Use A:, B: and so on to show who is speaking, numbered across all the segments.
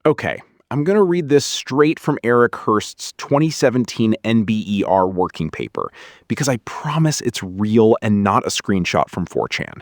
A: Okay, I'm going to read this straight from Eric Hurst's 2017 NBER working paper because I promise it's real and not a screenshot from 4chan.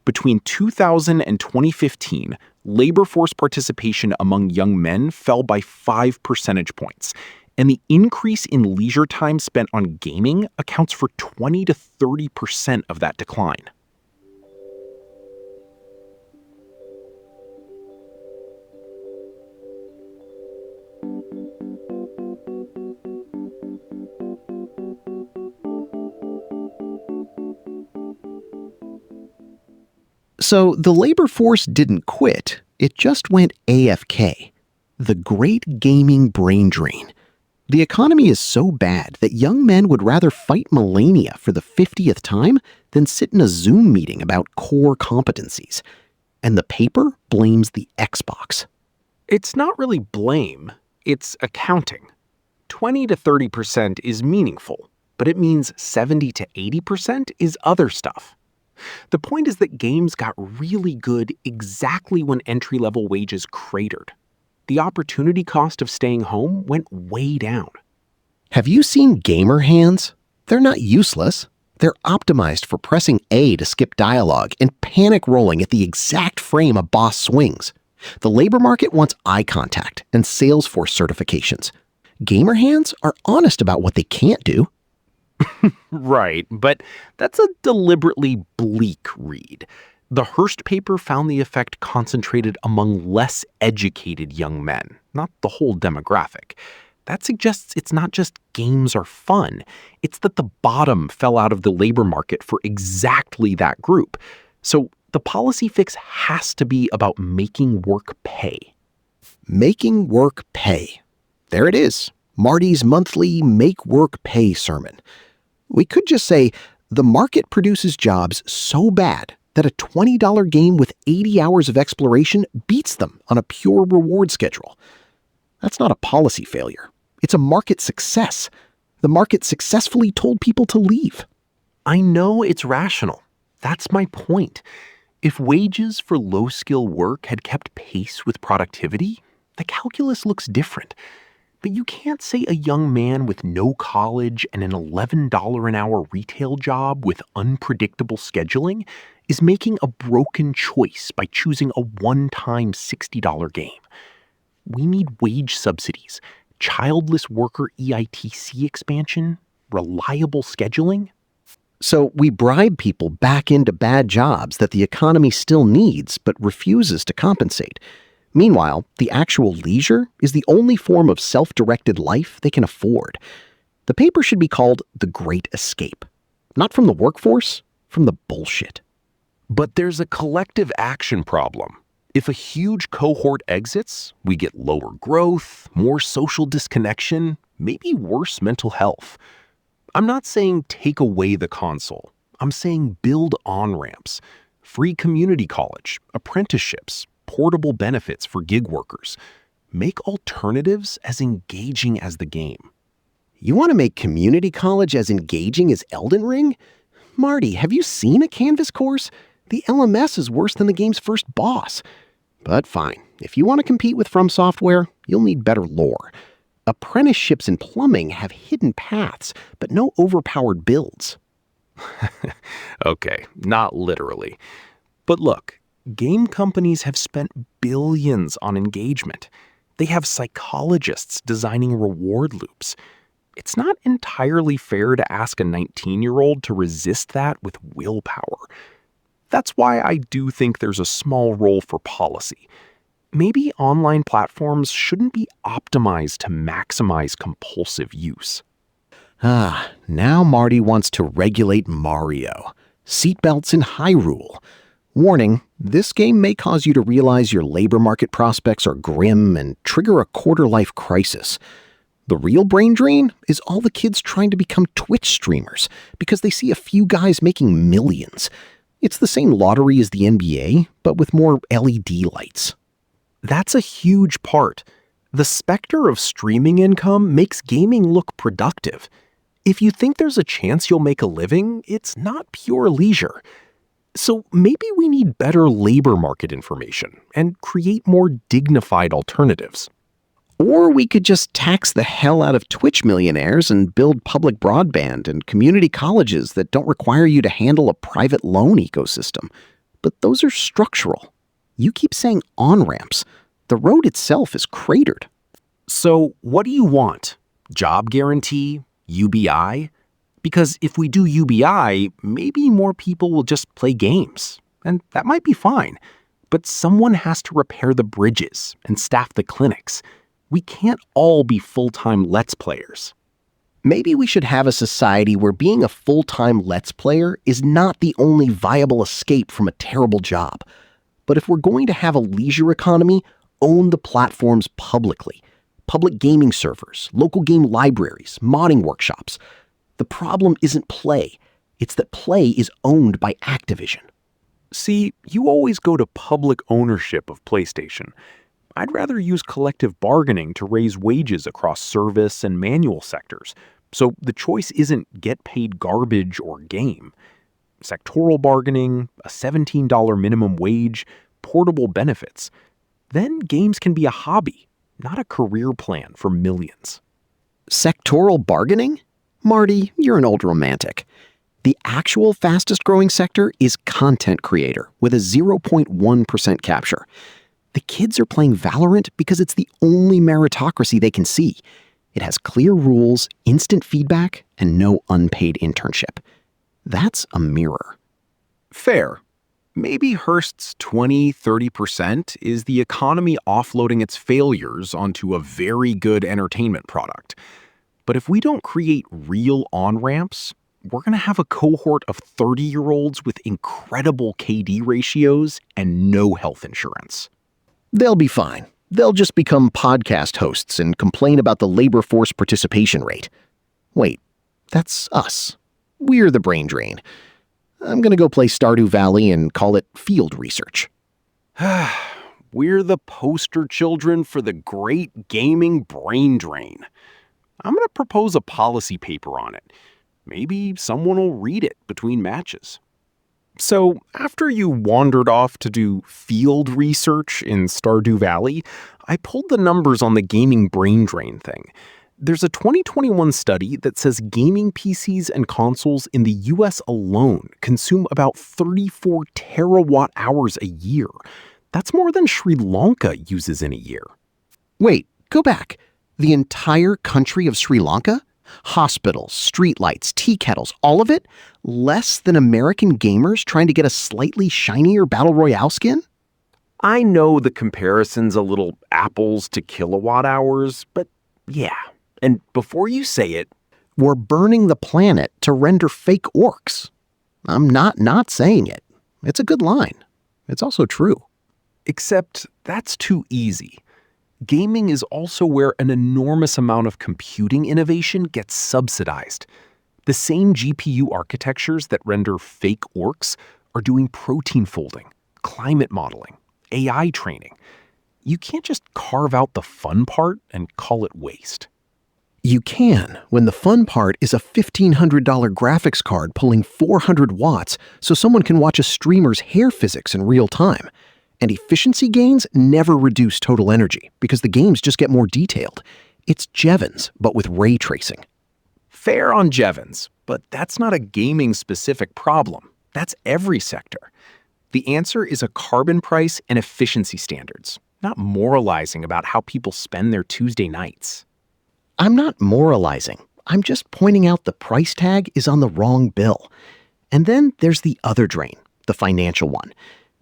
A: Between 2000 and 2015, labor force participation among young men fell by 5 percentage points, and the increase in leisure time spent on gaming accounts for 20 to 30% of that decline.
B: So the labor force didn't quit, it just went AFK. The great gaming brain drain. The economy is so bad that young men would rather fight Melania for the 50th time than sit in a Zoom meeting about core competencies. And the paper blames the Xbox.
A: It's not really blame, it's accounting. 20 to 30% is meaningful, but it means 70 to 80% is other stuff. The point is that games got really good exactly when entry-level wages cratered. The opportunity cost of staying home went way down.
B: Have you seen gamer hands? They're not useless. They're optimized for pressing A to skip dialogue and panic rolling at the exact frame a boss swings. The labor market wants eye contact and Salesforce certifications. Gamer hands are honest about what they can't do.
A: Right, but that's a deliberately bleak read. The Hearst paper found the effect concentrated among less educated young men, not the whole demographic. That suggests it's not just games are fun, it's that the bottom fell out of the labor market for exactly that group. So the policy fix has to be about making work pay.
B: Making work pay. There it is, Marty's monthly Make Work Pay sermon. We could just say, the market produces jobs so bad that a $20 game with 80 hours of exploration beats them on a pure reward schedule. That's not a policy failure. It's a market success. The market successfully told people to leave.
A: I know it's rational. That's my point. If wages for low-skill work had kept pace with productivity, the calculus looks different. But you can't say a young man with no college and an $11 an hour retail job with unpredictable scheduling is making a broken choice by choosing a one-time $60 game. We need wage subsidies, childless worker EITC expansion, reliable scheduling.
B: So we bribe people back into bad jobs that the economy still needs but refuses to compensate. Meanwhile, the actual leisure is the only form of self-directed life they can afford. The paper should be called The Great Escape. Not from the workforce, from the bullshit.
A: But there's a collective action problem. If a huge cohort exits, we get lower growth, more social disconnection, maybe worse mental health. I'm not saying take away the console. I'm saying build on-ramps, free community college, apprenticeships, portable benefits for gig workers. Make alternatives as engaging as the game.
B: You want to make community college as engaging as Elden Ring? Marty, have you seen a Canvas course? The LMS is worse than the game's first boss. But fine, if you want to compete with From Software, you'll need better lore. Apprenticeships in plumbing have hidden paths, but no overpowered builds.
A: Okay, not literally. But look, game companies have spent billions on engagement. They have psychologists designing reward loops. It's not entirely fair to ask a 19-year-old to resist that with willpower. That's why I do think there's a small role for policy. Maybe online platforms shouldn't be optimized to maximize compulsive use.
B: Now Marty wants to regulate Mario. Seatbelts in Hyrule. Warning, this game may cause you to realize your labor market prospects are grim and trigger a quarter-life crisis. The real brain drain is all the kids trying to become Twitch streamers because they see a few guys making millions. It's the same lottery as the NBA, but with more LED lights.
A: That's a huge part. The specter of streaming income makes gaming look productive. If you think there's a chance you'll make a living, it's not pure leisure. So maybe we need better labor market information and create more dignified alternatives.
B: Or we could just tax the hell out of Twitch millionaires and build public broadband and community colleges that don't require you to handle a private loan ecosystem. But those are structural. You keep saying on-ramps. The road itself is cratered.
A: So what do you want? Job guarantee? UBI? Because if we do UBI, maybe more people will just play games. And that might be fine. But someone has to repair the bridges and staff the clinics. We can't all be full-time Let's Players.
B: Maybe we should have a society where being a full-time Let's Player is not the only viable escape from a terrible job. But if we're going to have a leisure economy, own the platforms publicly. Public gaming servers, local game libraries, modding workshops. The problem isn't play. It's that play is owned by Activision.
A: See, you always go to public ownership of PlayStation. I'd rather use collective bargaining to raise wages across service and manual sectors. So the choice isn't get paid garbage or game. Sectoral bargaining, a $17 minimum wage, portable benefits. Then games can be a hobby, not a career plan for millions.
B: Sectoral bargaining? Marty, you're an old romantic. The actual fastest growing sector is content creator with a 0.1% capture. The kids are playing Valorant because it's the only meritocracy they can see. It has clear rules, instant feedback, and no unpaid internship. That's a mirror.
A: Fair. Maybe Hearst's 20-30% is the economy offloading its failures onto a very good entertainment product. But if we don't create real on-ramps, we're going to have a cohort of 30-year-olds with incredible KD ratios and no health insurance.
B: They'll be fine. They'll just become podcast hosts and complain about the labor force participation rate. Wait, that's us. We're the brain drain. I'm going to go play Stardew Valley and call it field research.
A: We're the poster children for the great gaming brain drain. I'm going to propose a policy paper on it. Maybe someone will read it between matches. So, after you wandered off to do field research in Stardew Valley, I pulled the numbers on the gaming brain drain thing. There's a 2021 study that says gaming PCs and consoles in the US alone consume about 34 terawatt hours a year. That's more than Sri Lanka uses in a year.
B: Wait, go back. The entire country of Sri Lanka? Hospitals, streetlights, tea kettles, all of it? Less than American gamers trying to get a slightly shinier Battle Royale skin?
A: I know the comparison's a little apples to kilowatt hours, but yeah. And before you say it,
B: we're burning the planet to render fake orcs. I'm not saying it. It's a good line. It's also true.
A: Except that's too easy. Gaming is also where an enormous amount of computing innovation gets subsidized. The same GPU architectures that render fake orcs are doing protein folding, climate modeling, AI training. You can't just carve out the fun part and call it waste.
B: You can, when the fun part is a $1,500 graphics card pulling 400 watts so someone can watch a streamer's hair physics in real time. And efficiency gains never reduce total energy because the games just get more detailed. It's Jevons, but with ray tracing.
A: Fair on Jevons, but that's not a gaming-specific problem. That's every sector. The answer is a carbon price and efficiency standards, not moralizing about how people spend their Tuesday nights.
B: I'm not moralizing. I'm just pointing out the price tag is on the wrong bill. And then there's the other drain, the financial one.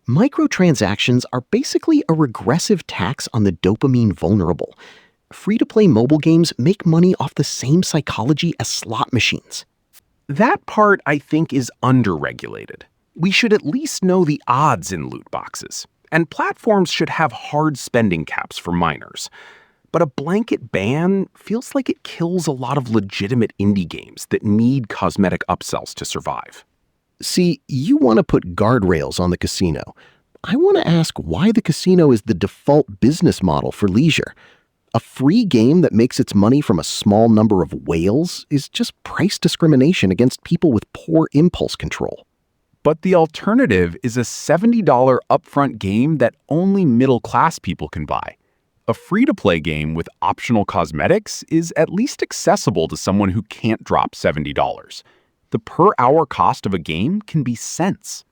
B: Microtransactions are basically a regressive tax on the dopamine vulnerable. Free-to-play mobile games make money off the same psychology as slot machines.
A: That part, I think, is underregulated. We should at least know the odds in loot boxes, and platforms should have hard spending caps for minors. But a blanket ban feels like it kills a lot of legitimate indie games that need cosmetic upsells to survive.
B: See, you want to put guardrails on the casino. I want to ask why the casino is the default business model for leisure. A free game that makes its money from a small number of whales is just price discrimination against people with poor impulse control.
C: But the alternative is a $70 upfront game that only middle-class people can buy. A free-to-play game with optional cosmetics is at least accessible to someone who can't drop $70. The per-hour cost of a game can be cents.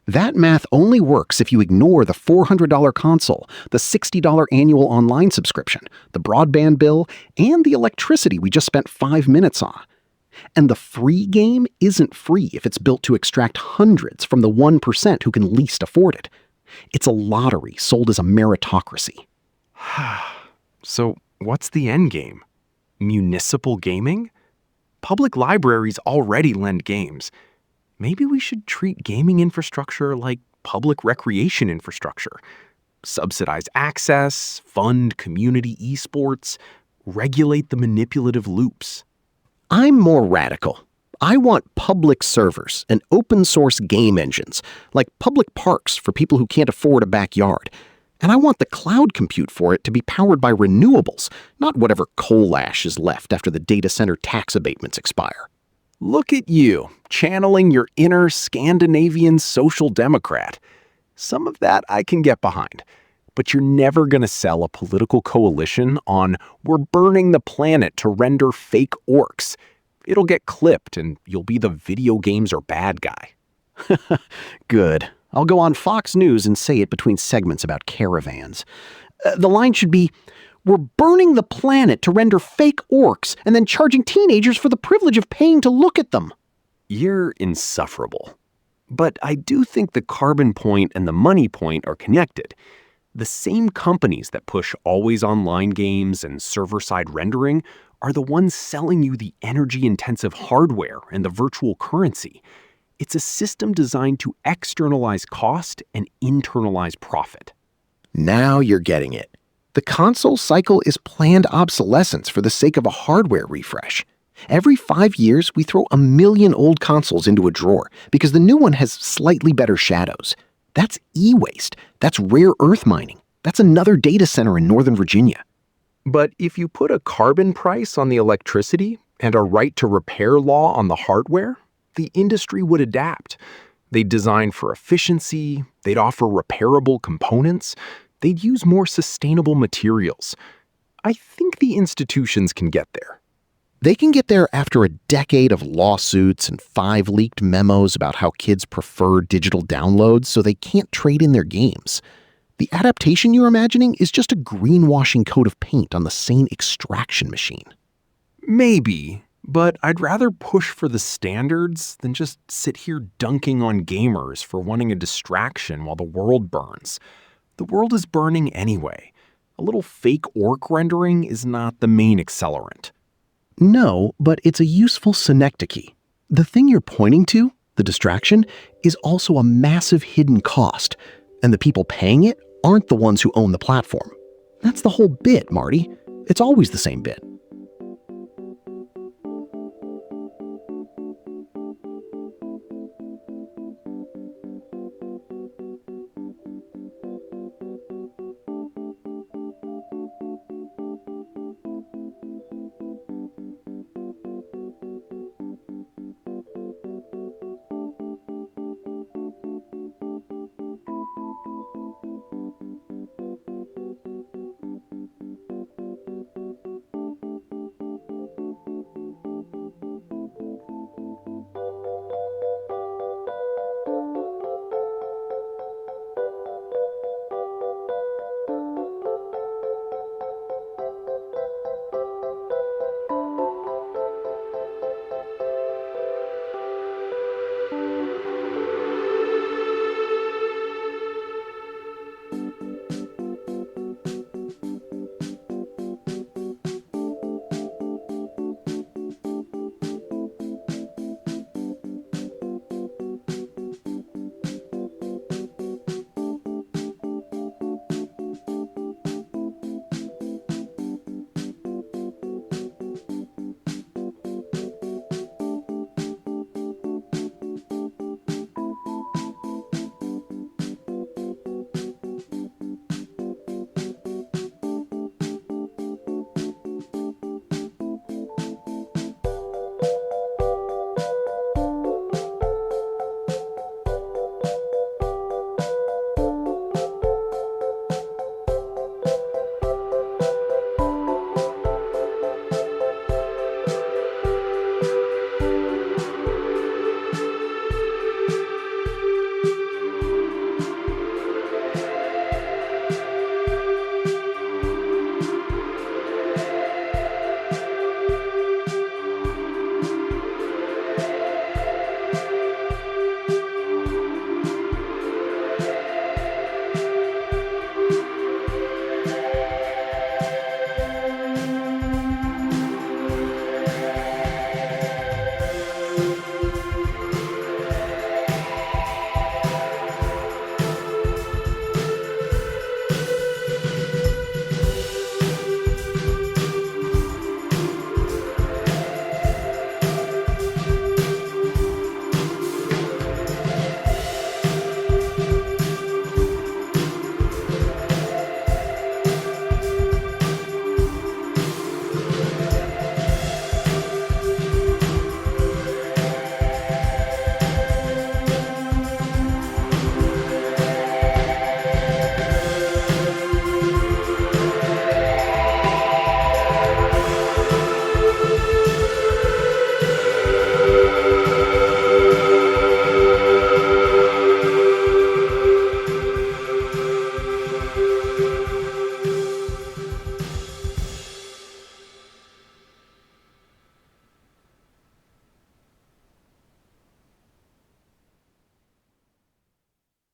B: That math only works if you ignore the $400 console, the $60 annual online subscription, the broadband bill, and the electricity we just spent 5 minutes on. And the free game isn't free if it's built to extract hundreds from the 1% who can least afford it. It's a lottery sold as a meritocracy.
A: So, what's the end game? Municipal gaming? Public libraries already lend games. Maybe we should treat gaming infrastructure like public recreation infrastructure. Subsidize access, fund community esports, regulate the manipulative loops.
B: I'm more radical. I want public servers and open source game engines, like public parks for people who can't afford a backyard. And I want the cloud compute for it to be powered by renewables, not whatever coal ash is left after the data center tax abatements expire.
A: Look at you, channeling your inner Scandinavian social democrat. Some of that I can get behind. But you're never going to sell a political coalition on "we're burning the planet to render fake orcs." It'll get clipped and you'll be the video games are bad guy.
B: Good. I'll go on Fox News and say it between segments about caravans. The line should be, "We're burning the planet to render fake orcs and then charging teenagers for the privilege of paying to look at them."
A: You're insufferable. But I do think the carbon point and the money point are connected. The same companies that push always online games and server-side rendering are the ones selling you the energy-intensive hardware and the virtual currency. It's a system designed to externalize cost and internalize profit.
B: Now you're getting it. The console cycle is planned obsolescence for the sake of a hardware refresh. Every 5 years, we throw 1 million old consoles into a drawer because the new one has slightly better shadows. That's e-waste. That's rare earth mining. That's another data center in Northern Virginia.
A: But if you put a carbon price on the electricity and a right to repair law on the hardware, the industry would adapt. They'd design for efficiency, they'd offer repairable components, they'd use more sustainable materials. I think the institutions can get there.
B: They can get there after a decade of lawsuits and 5 leaked memos about how kids prefer digital downloads so they can't trade in their games. The adaptation you're imagining is just a greenwashing coat of paint on the same extraction machine.
A: Maybe, but I'd rather push for the standards than just sit here dunking on gamers for wanting a distraction while the world burns. The world is burning anyway. A little fake orc rendering is not the main accelerant.
B: No, but it's a useful synecdoche. The thing you're pointing to, the distraction, is also a massive hidden cost, and the people paying it aren't the ones who own the platform. That's the whole bit, Marty. It's always the same bit.